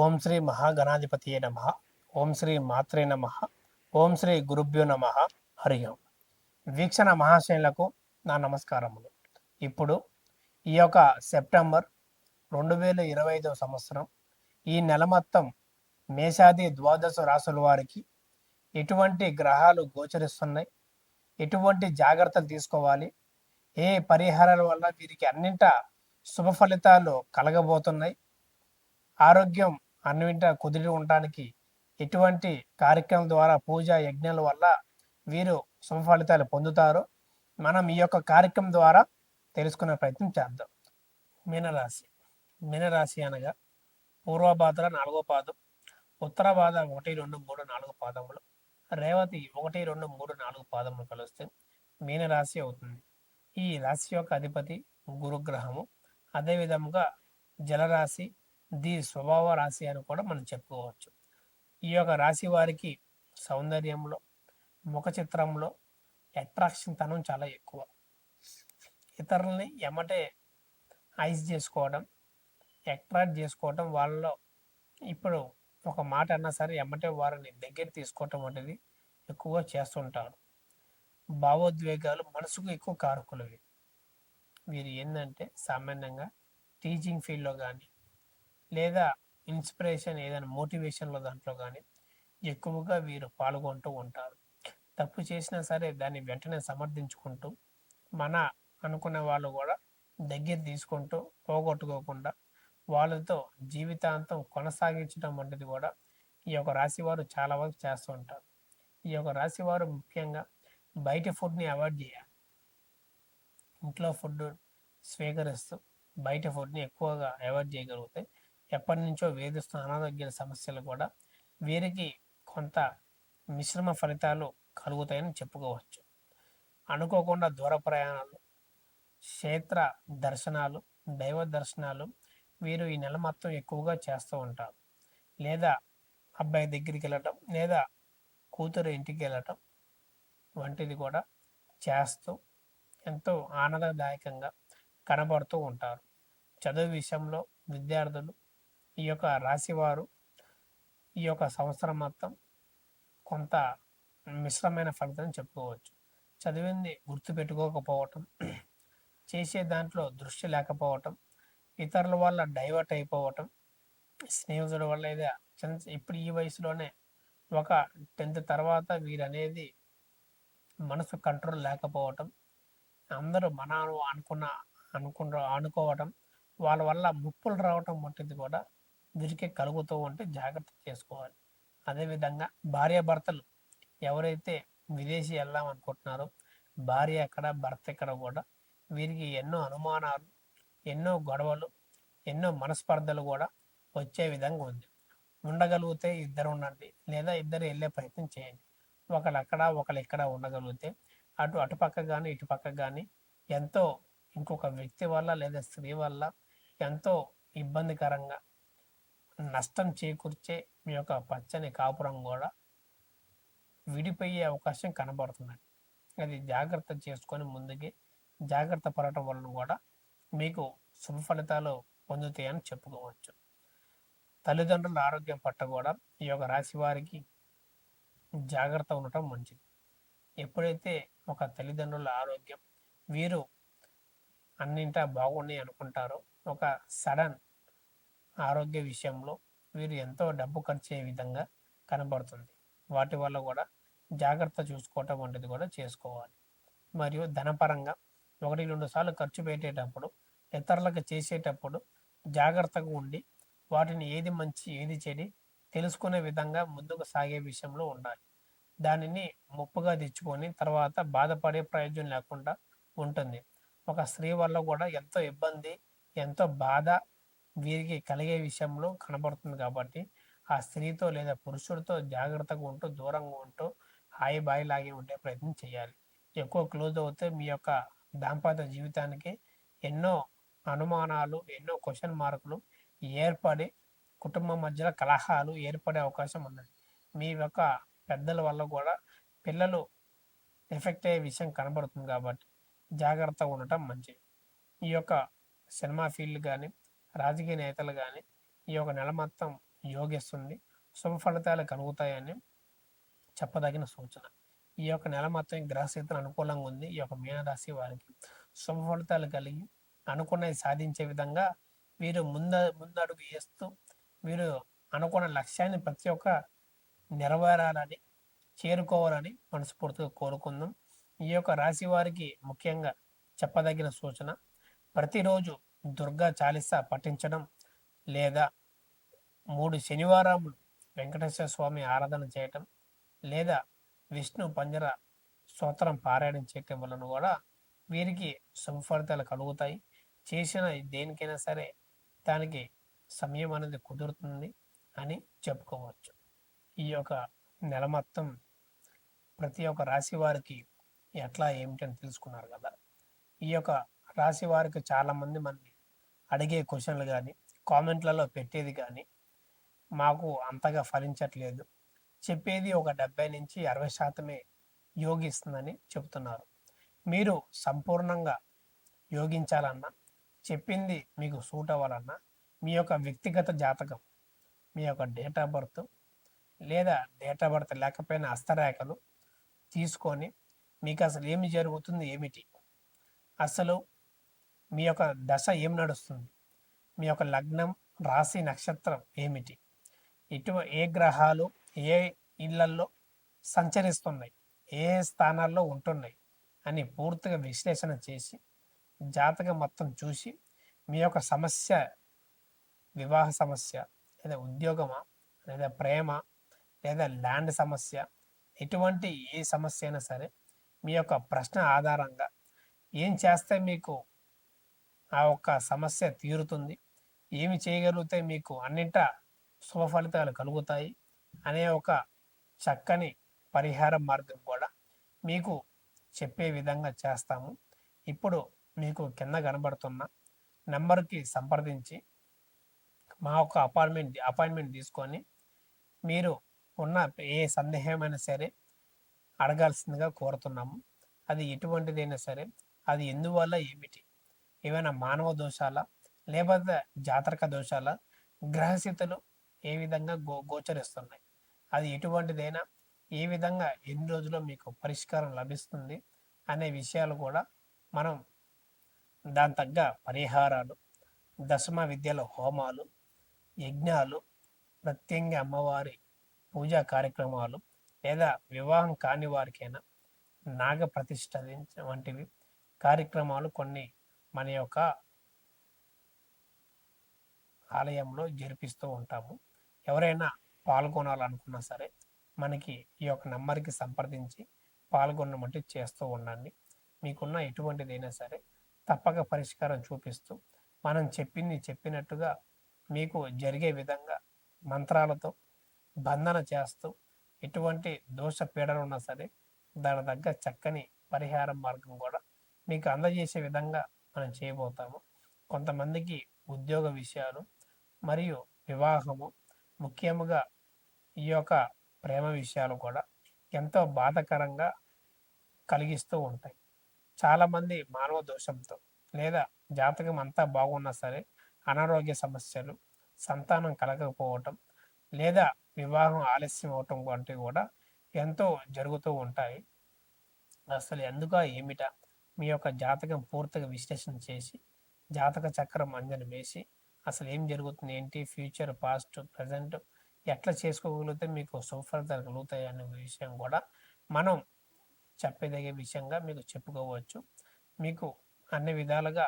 ఓం శ్రీ మహాగణాధిపతియే నమ. ఓం శ్రీ మాత్రే నమ. ఓం శ్రీ గురుభ్యో నమ. హరి ఓం. వీక్షణ మహాశయులకు నా నమస్కారములు. ఇప్పుడు ఈ యొక్క సెప్టెంబర్ 2025 సంవత్సరం ఈ నెల మొత్తం మేషాది ద్వాదశ రాసుల వారికి ఎటువంటి గ్రహాలు గోచరిస్తున్నాయి, ఎటువంటి జాగ్రత్తలు తీసుకోవాలి, ఏ పరిహారాల వల్ల వీరికి అన్నింట శుభ ఫలితాలు కలగబోతున్నాయి, ఆరోగ్యం అన్నింట కుదిరి ఉండడానికి ఎటువంటి కార్యక్రమం ద్వారా పూజ యజ్ఞాల వల్ల వీరు శుభ ఫలితాలు పొందుతారో మనం ఈ యొక్క కార్యక్రమం ద్వారా తెలుసుకునే ప్రయత్నం చేద్దాం. మీనరాశి. మీనరాశి అనగా పూర్వభాద్ర 4వ పాదం, ఉత్తరభాద్ర 1, 2, 3, 4 పాదములు, రేవతి 1, 2, 3, 4 పాదములు కలిస్తే మీనరాశి అవుతుంది. ఈ రాశి యొక్క అధిపతి గురుగ్రహము. అదేవిధంగా జలరాశి, ది స్వభావ రాశి అని కూడా మనం చెప్పుకోవచ్చు. ఈ యొక్క రాశి వారికి సౌందర్యంలో, ముఖ చిత్రంలో అట్రాక్షన్ తనం చాలా ఎక్కువ. ఇతరులని ఎమ్మటే ఐస్ చేసుకోవడం, అట్రాక్ట్ చేసుకోవడం, వాళ్ళలో ఇప్పుడు ఒక మాట అన్నా సరే ఎమ్మటే వారిని దగ్గర తీసుకోవటం వంటిది ఎక్కువగా చేస్తుంటారు. భావోద్వేగాలు మనసుకు ఎక్కువ కారకులవి. వీరు ఏంటంటే సామాన్యంగా టీచింగ్ ఫీల్డ్లో కానీ లేదా ఇన్స్పిరేషన్ ఏదైనా మోటివేషన్లో దాంట్లో కానీ ఎక్కువగా వీరు పాల్గొంటూ ఉంటారు. తప్పు చేసినా సరే దాన్ని వెంటనే సమర్థించుకుంటూ మన అనుకునే వాళ్ళు కూడా దగ్గర తీసుకుంటూ పోగొట్టుకోకుండా వాళ్ళతో జీవితాంతం కొనసాగించడం వంటిది కూడా ఈ యొక్క రాశి వారు చాలా వరకు చేస్తూ ఉంటారు. ఈ యొక్క రాశి వారు ముఖ్యంగా బయట ఫుడ్ని అవాయిడ్ చేయాలి. ఇంట్లో ఫుడ్ స్వీకరిస్తూ బయట ఫుడ్ని ఎక్కువగా అవాయిడ్ చేయగలిగితే ఎప్పటి నుంచో వేధిస్తున్న అనారోగ్య సమస్యలు కూడా వీరికి కొంత మిశ్రమ ఫలితాలు కలుగుతాయని చెప్పుకోవచ్చు. అనుకోకుండా దూర ప్రయాణాలు, క్షేత్ర దర్శనాలు, దైవ దర్శనాలు వీరు ఈ నెల మొత్తం ఎక్కువగా చేస్తూ ఉంటారు. లేదా అబ్బాయి దగ్గరికి వెళ్ళటం, లేదా కూతురు ఇంటికి వెళ్ళటం వంటిది కూడా చేస్తూ ఎంతో ఆనందదాయకంగా కనబడుతూ ఉంటారు. చదువు విషయంలో విద్యార్థులు ఈ యొక్క రాశివారు ఈ యొక్క సంవత్సరం మొత్తం కొంత మిశ్రమైన ఫలితం చెప్పుకోవచ్చు. చదివింది గుర్తుపెట్టుకోకపోవటం, చేసే దాంట్లో దృష్టి లేకపోవటం, ఇతరుల వల్ల డైవర్ట్ అయిపోవటం, స్నేహితుల వల్ల లేదా ఇప్పుడు ఈ వయసులోనే ఒక 10th తర్వాత వీరనేది మనసు కంట్రోల్ లేకపోవటం, అందరూ మన అనుకోవటం, వాళ్ళ వల్ల ముప్పులు రావటం వంటిది కూడా వీరికి కలుగుతూ ఉంటే జాగ్రత్త చేసుకోవాలి. అదేవిధంగా భార్యాభర్తలు ఎవరైతే విదేశీ వెళ్దాం అనుకుంటున్నారో భార్య ఎక్కడ భర్త ఎక్కడ కూడా వీరికి ఎన్నో అనుమానాలు, ఎన్నో గొడవలు, ఎన్నో మనస్పర్ధలు కూడా వచ్చే విధంగా ఉంది. ఉండగలిగితే ఇద్దరు ఉండండి, లేదా ఇద్దరు వెళ్ళే ప్రయత్నం చేయండి. ఒకళ్ళు అక్కడ ఒకళ్ళు ఇక్కడ ఉండగలిగితే అటుపక్క కానీ ఇటుపక్క కానీ ఎంతో ఇంకొక వ్యక్తి వల్ల లేదా స్త్రీ వల్ల ఎంతో ఇబ్బందికరంగా నష్టం చేకూర్చే మీ యొక్క పచ్చని కాపురం కూడా విడిపోయే అవకాశం కనబడుతుంది. అది జాగ్రత్త చేసుకొని ముందుకి జాగ్రత్త పడటం వలన కూడా మీకు శుభ ఫలితాలు పొందుతాయని చెప్పుకోవచ్చు. తల్లిదండ్రుల ఆరోగ్యం పట్ల కూడా ఈ యొక్క రాశి వారికి జాగ్రత్త ఉండటం మంచిది. ఎప్పుడైతే ఒక తల్లిదండ్రుల ఆరోగ్యం వీరు అన్నింటా బాగున్నాయి అనుకుంటారో ఒక సడన్ ఆరోగ్య విషయంలో వీరు ఎంతో డబ్బు ఖర్చు అయ్యే విధంగా కనబడుతుంది. వాటి వల్ల కూడా జాగ్రత్త చూసుకోవటం వంటిది కూడా చేసుకోవాలి. మరియు ధనపరంగా 1-2 సార్లు ఖర్చు పెట్టేటప్పుడు, ఇతరులకు చేసేటప్పుడు జాగ్రత్తగా ఉండి వాటిని ఏది మంచి ఏది చెడి తెలుసుకునే విధంగా ముందుకు సాగే విషయంలో ఉండాలి. దానిని ముప్పుగా తెచ్చుకొని తర్వాత బాధపడే ప్రయోజనం లేకుండా ఉంటుంది. ఒక స్త్రీ వల్ల కూడా ఎంతో ఇబ్బంది, ఎంతో బాధ వీరికి కలిగే విషయంలో కనబడుతుంది. కాబట్టి ఆ స్త్రీతో లేదా పురుషుడితో జాగ్రత్తగా ఉంటూ దూరంగా ఉంటూ హాయి బాయి లాగే ఉండే ప్రయత్నం చేయాలి. ఎక్కువ క్లోజ్ అవుతే మీ యొక్క దాంపత్య జీవితానికి ఎన్నో అనుమానాలు, ఎన్నో క్వశ్చన్ మార్కులు ఏర్పడి కుటుంబం మధ్యలో కలహాలు ఏర్పడే అవకాశం ఉన్నది. మీ యొక్క పెద్దల వల్ల కూడా పిల్లలు ఎఫెక్ట్ అయ్యే విషయం కనబడుతుంది. కాబట్టి జాగ్రత్తగా ఉండటం మంచిది. ఈ యొక్క సినిమా ఫీల్డ్ కానీ రాజకీయ నేతలు కానీ ఈ యొక్క నెల మొత్తం యోగిస్తుంది, శుభ ఫలితాలు కలుగుతాయని చెప్పదగిన సూచన. ఈ యొక్క నెల మొత్తం గ్రహస్థితులు అనుకూలంగా ఉంది. ఈ యొక్క మీనరాశి వారికి శుభ ఫలితాలు కలిగి అనుకున్నది సాధించే విధంగా వీరు ముందడుగు వేస్తూ వీరు అనుకున్న లక్ష్యాన్ని ప్రతి ఒక్క నెరవేరాలని, చేరుకోవాలని మనస్ఫూర్తిగా కోరుకుందాం. ఈ యొక్క రాశి వారికి ముఖ్యంగా చెప్పదగిన సూచన, ప్రతిరోజు దుర్గా చాలీసా పఠించడం లేదా 3 శనివారములు వెంకటేశ్వర స్వామి ఆరాధన చేయటం లేదా విష్ణు పంజర స్తోత్రం పారాయణం చేయటం వలన కూడా వీరికి శుభ ఫలితాలు కలుగుతాయి. చేసిన దేనికైనా సరే దానికి సమయం అనేది కుదురుతుంది అని చెప్పుకోవచ్చు. ఈ యొక్క నెల మొత్తం ప్రతి ఒక్క రాశి వారికి ఎట్లా ఏమిటని తెలుసుకున్నారు కదా. ఈ యొక్క రాశి వారికి చాలామంది మనని అడిగే క్వశ్చన్లు కానీ కామెంట్లలో పెట్టేది కానీ మాకు అంతగా ఫలించట్లేదు, చెప్పేది ఒక 70-60% యోగిస్తుందని చెబుతున్నారు. మీరు సంపూర్ణంగా యోగించాలన్నా, చెప్పింది మీకు సూట్ అవ్వాలన్నా మీ యొక్క వ్యక్తిగత జాతకం, మీ యొక్క డేట్ ఆఫ్ బర్త్ లేదా డేట్ ఆఫ్ బర్త్ లేకపోయినా హస్తరేఖలు తీసుకొని మీకు అసలు ఏమి జరుగుతుంది, ఏమిటి అసలు మీ యొక్క దశ ఏం నడుస్తుంది, మీ యొక్క లగ్నం, రాశి, నక్షత్రం ఏమిటి, ఏ గ్రహాలు ఏ ఇళ్లల్లో సంచరిస్తున్నాయి, ఏ స్థానాల్లో ఉంటున్నాయి అని పూర్తిగా విశ్లేషణ చేసి జాతకం మొత్తం చూసి మీ యొక్క సమస్య, వివాహ సమస్య లేదా ఉద్యోగమా లేదా ప్రేమ లేదా ల్యాండ్ సమస్య, ఎటువంటి ఏ సమస్య అయినా సరే మీ యొక్క ప్రశ్న ఆధారంగా ఏం చేస్తే మీకు ఆ ఒక్క సమస్య తీరుతుంది, ఏమి చేయగలిగితే మీకు అన్నింటా శుభ ఫలితాలు కలుగుతాయి అనే ఒక చక్కని పరిహార మార్గం కూడా మీకు చెప్పే విధంగా చేస్తాము. ఇప్పుడు మీకు కింద కనబడుతున్న నెంబర్కి సంప్రదించి మా యొక్క అపాయింట్మెంట్ తీసుకొని మీరు ఉన్న ఏ సందేహమైనా సరే అడగాల్సిందిగా కోరుతున్నాము. అది ఎటువంటిదైనా సరే, అది ఎందువల్ల, ఏమిటి, ఏమైనా మానవ దోషాల లేకపోతే జాతక దోషాల, గ్రహస్థితులు ఏ విధంగా గోచరిస్తున్నాయి, అది ఎటువంటిదైనా ఏ విధంగా ఎన్ని రోజుల్లో మీకు పరిష్కారం లభిస్తుంది అనే విషయాలు కూడా మనం దాని తగ్గ పరిహారాలు, దశమ విద్యల హోమాలు, యజ్ఞాలు, ప్రత్యంగి అమ్మవారి పూజా కార్యక్రమాలు లేదా వివాహం కాని వారికైనా నాగ ప్రతిష్ఠ వంటివి కార్యక్రమాలు కొన్ని మన యొక్క ఆలయంలో జరిపిస్తూ ఉంటాము. ఎవరైనా పాల్గొనాలనుకున్నా సరే మనకి ఈ యొక్క నెంబర్కి సంప్రదించి పాల్గొనమంటే చేస్తూ ఉండండి. మీకున్న ఎటువంటిదైనా సరే తప్పక పరిష్కారం చూపిస్తూ మనం చెప్పినట్టుగా మీకు జరిగే విధంగా మంత్రాలతో బంధన చేస్తూ ఎటువంటి దోష పీడలు ఉన్నా సరే దాని తగ్గ చక్కని పరిహార మార్గం కూడా మీకు అందజేసే విధంగా మనం చేయబోతాము. కొంతమందికి ఉద్యోగ విషయాలు మరియు వివాహము, ముఖ్యముగా ఈ యొక్క ప్రేమ విషయాలు కూడా ఎంతో బాధాకరంగా కలిగిస్తూ ఉంటాయి. చాలామంది మానవ దోషంతో లేదా జాతకం అంతా బాగున్నా సరే అనారోగ్య సమస్యలు, సంతానం కలగకపోవటం లేదా వివాహం ఆలస్యం అవటం వంటివి కూడా ఎంతో జరుగుతూ ఉంటాయి. అసలు ఎందుక ఏమిటా మీ యొక్క జాతకం పూర్తిగా విశ్లేషణ చేసి జాతక చక్రం అంజని వేసి అసలు ఏం జరుగుతుంది, ఏంటి, ఫ్యూచర్, పాస్ట్, ప్రజెంట్ ఎట్లా చేసుకోగలిగితే మీకు సుఫలితాలు కలుగుతాయి అనే విషయం కూడా మనం చెప్పదగే విషయంగా మీకు చెప్పుకోవచ్చు. మీకు అన్ని విధాలుగా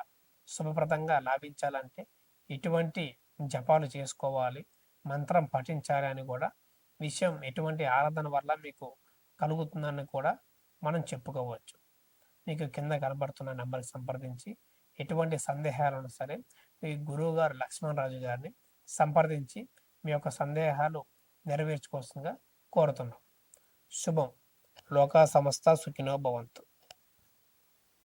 శుభప్రదంగా లాభించాలంటే ఎటువంటి జపాలు చేసుకోవాలి, మంత్రం పఠించాలి అని కూడా విషయం, ఎటువంటి ఆరాధన వల్ల మీకు కలుగుతుందని కూడా మనం చెప్పుకోవచ్చు. మీకు కింద కనబడుతున్న నెంబర్కి సంప్రదించి ఎటువంటి సందేహాలను సరే మీ గురువు గారు లక్ష్మణరాజు గారిని సంప్రదించి మీ యొక్క సందేహాలు నెరవేర్చుకోవాల్సిందిగా కోరుతున్నాం. శుభం. లోకా సమస్త సుఖినో భవంతు.